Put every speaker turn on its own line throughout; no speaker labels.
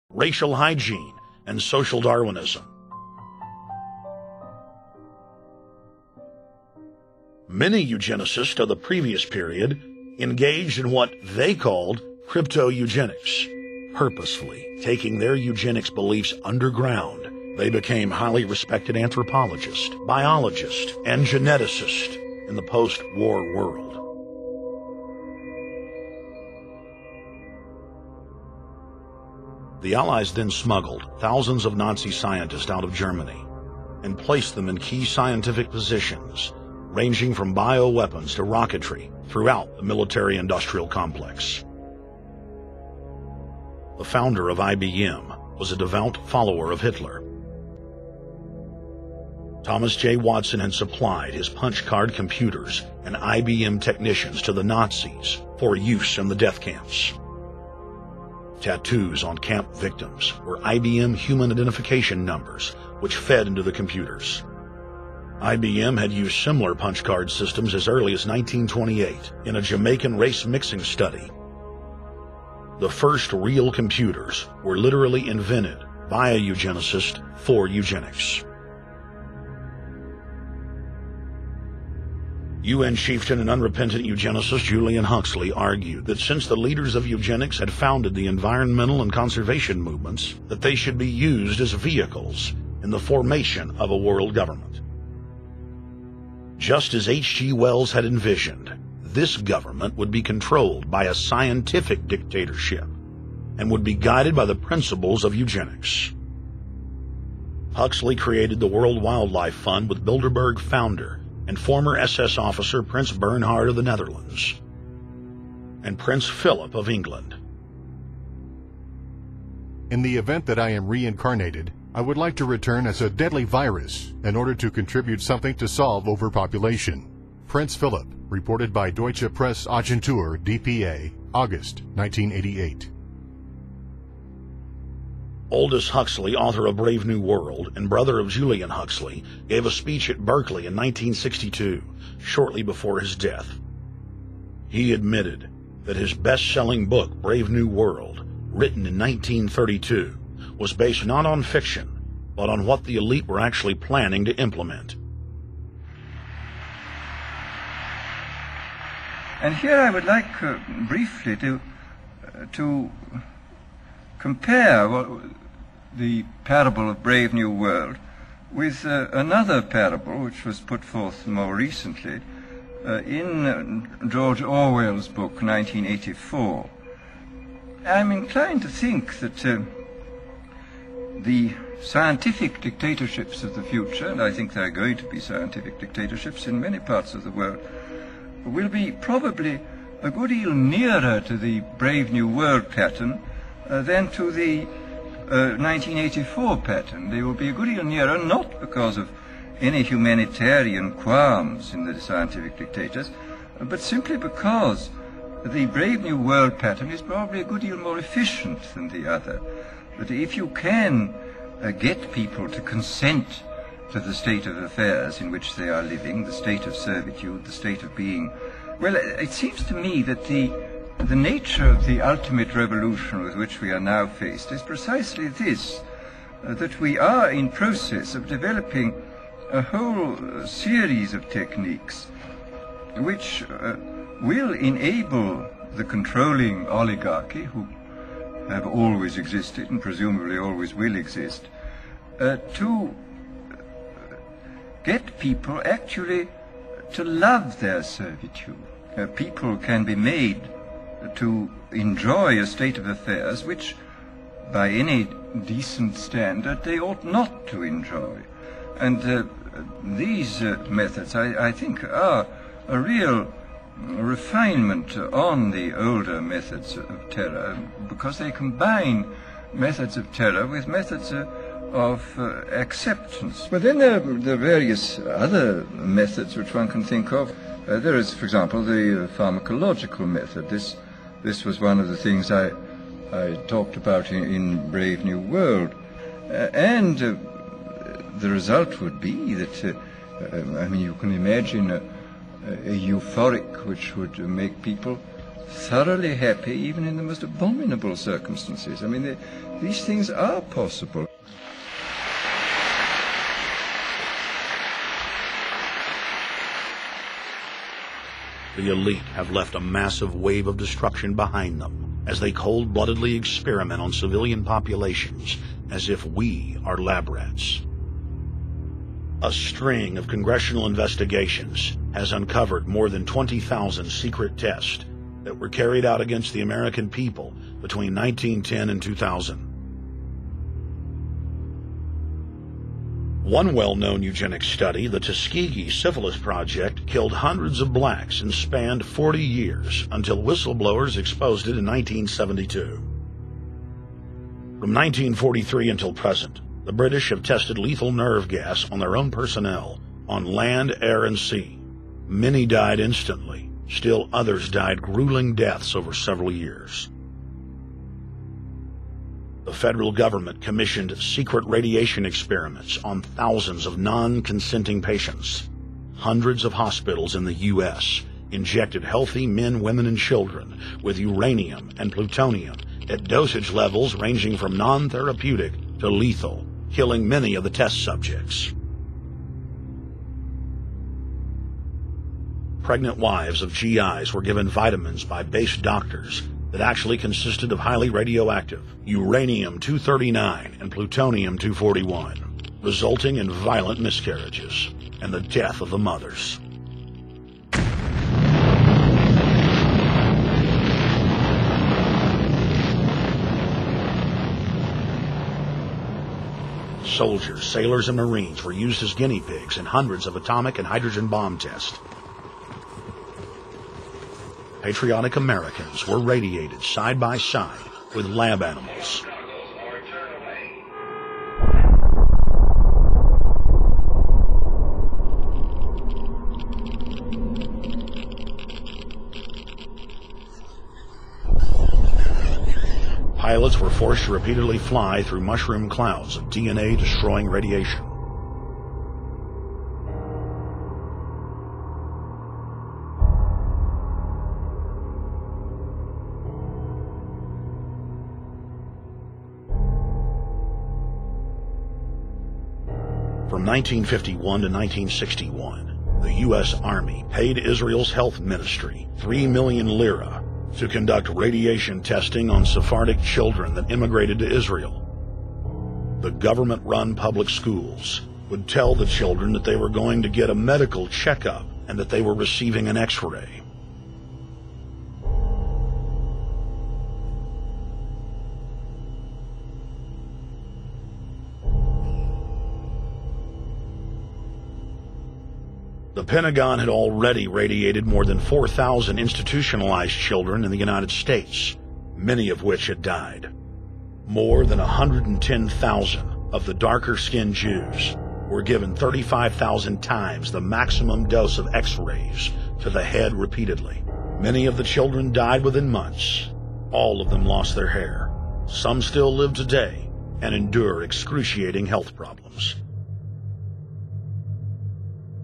racial hygiene, and social Darwinism. Many eugenicists of the previous period engaged in what they called crypto-eugenics, purposefully taking their eugenics beliefs underground. They became highly respected anthropologists, biologists, and geneticists in the post-war world. The Allies then smuggled thousands of Nazi scientists out of Germany and placed them in key scientific positions, ranging from bioweapons to rocketry throughout the military-industrial complex. The founder of IBM was a devout follower of Hitler. Thomas J. Watson had supplied his punch card computers and IBM technicians to the Nazis for use in the death camps. Tattoos on camp victims were IBM human identification numbers, which fed into the computers. IBM had used similar punch card systems as early as 1928 in a Jamaican race mixing study. The first real computers were literally invented by a eugenicist for eugenics. UN chieftain and unrepentant eugenicist Julian Huxley argued that since the leaders of eugenics had founded the environmental and conservation movements, that they should be used as vehicles in the formation of a world government. Just as H.G. Wells had envisioned, this government would be controlled by a scientific dictatorship and would be guided by the principles of eugenics. Huxley created the World Wildlife Fund with Bilderberg founder and former SS officer Prince Bernhard of the Netherlands and Prince Philip of England.
In the event that I am reincarnated, I would like to return as a deadly virus in order to contribute something to solve overpopulation. Prince Philip, reported by Deutsche Presse-Agentur, DPA, August 1988.
Aldous Huxley, author of Brave New World and brother of Julian Huxley, gave a speech at Berkeley in 1962, shortly before his death. He admitted that his best-selling book, Brave New World, written in 1932, was based not on fiction, but on what the elite were actually planning to implement.
And here I would like briefly to compare the parable of Brave New World with another parable which was put forth more recently in George Orwell's book 1984. I'm inclined to think that the scientific dictatorships of the future, and I think there are going to be scientific dictatorships in many parts of the world, will be probably a good deal nearer to the Brave New World pattern than to the 1984 pattern. They will be a good deal nearer, not because of any humanitarian qualms in the scientific dictators, but simply because the Brave New World pattern is probably a good deal more efficient than the other. But if you can get people to consent to the state of affairs in which they are living, the state of servitude, the state of being, well, it seems to me that the nature of the ultimate revolution with which we are now faced is precisely this, that we are in process of developing a whole series of techniques which will enable the controlling oligarchy, who have always existed and presumably always will exist, to get people actually to love their servitude. People can be made to enjoy a state of affairs which, by any decent standard, they ought not to enjoy. And these methods, I think, are a real refinement on the older methods of terror, because they combine methods of terror with methods of acceptance. But then there are various other methods which one can think of. There is, for example, the pharmacological method. This was one of the things I talked about in Brave New World. And the result would be that, I mean, you can imagine a euphoric which would make people thoroughly happy even in the most abominable circumstances. I mean, these things are possible.
The elite have left a massive wave of destruction behind them as they cold-bloodedly experiment on civilian populations as if we are lab rats. A string of congressional investigations has uncovered more than 20,000 secret tests that were carried out against the American people between 1910 and 2000. One well-known eugenics study, the Tuskegee Syphilis Project, killed hundreds of blacks and spanned 40 years until whistleblowers exposed it in 1972. From 1943 until present, the British have tested lethal nerve gas on their own personnel, on land, air, and sea. Many died instantly. Still others died grueling deaths over several years. The federal government commissioned secret radiation experiments on thousands of non-consenting patients. Hundreds of hospitals in the U.S. injected healthy men, women, and children with uranium and plutonium at dosage levels ranging from non-therapeutic to lethal, killing many of the test subjects. Pregnant wives of GIs were given vitamins by base doctors that actually consisted of highly radioactive uranium-239 and plutonium-241, resulting in violent miscarriages and the death of the mothers. Soldiers, sailors, and Marines were used as guinea pigs in hundreds of atomic and hydrogen bomb tests. Patriotic Americans were radiated side by side with lab animals. Pilots were forced to repeatedly fly through mushroom clouds of DNA-destroying radiation. From 1951 to 1961, the U.S. Army paid Israel's health ministry 3 million lira to conduct radiation testing on Sephardic children that immigrated to Israel. The government-run public schools would tell the children that they were going to get a medical checkup and that they were receiving an X-ray. The Pentagon had already radiated more than 4,000 institutionalized children in the United States, many of which had died. More than 110,000 of the darker-skinned Jews were given 35,000 times the maximum dose of X-rays to the head repeatedly. Many of the children died within months. All of them lost their hair. Some still live today and endure excruciating health problems.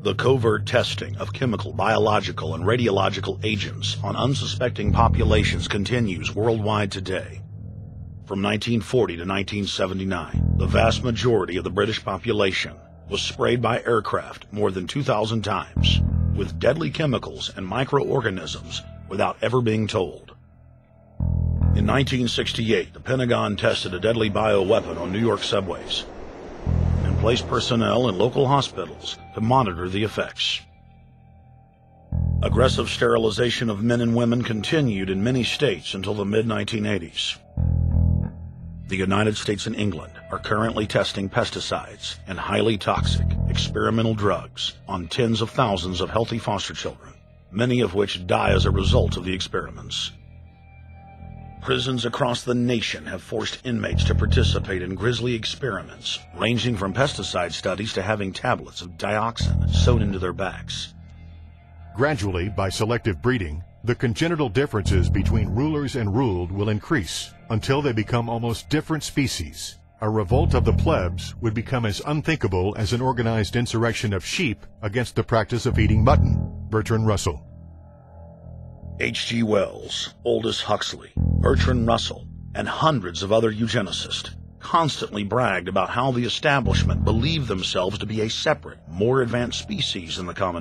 The covert testing of chemical, biological, and radiological agents on unsuspecting populations continues worldwide today. From 1940 to 1979, the vast majority of the British population was sprayed by aircraft more than 2,000 times with deadly chemicals and microorganisms without ever being told. In 1968, the Pentagon tested a deadly bioweapon on New York subways and placed personnel in local hospitals to monitor the effects. Aggressive sterilization of men and women continued in many states until the mid-1980s. The United States and England are currently testing pesticides and highly toxic experimental drugs on tens of thousands of healthy foster children, many of which die as a result of the experiments. Prisons across the nation have forced inmates to participate in grisly experiments, ranging from pesticide studies to having tablets of dioxin sewn into their backs.
Gradually, by selective breeding, the congenital differences between rulers and ruled will increase until they become almost different species. A revolt of the plebs would become as unthinkable as an organized insurrection of sheep against the practice of eating mutton. Bertrand Russell.
H.G. Wells, Aldous Huxley, Bertrand Russell, and hundreds of other eugenicists constantly bragged about how the establishment believed themselves to be a separate, more advanced species than the common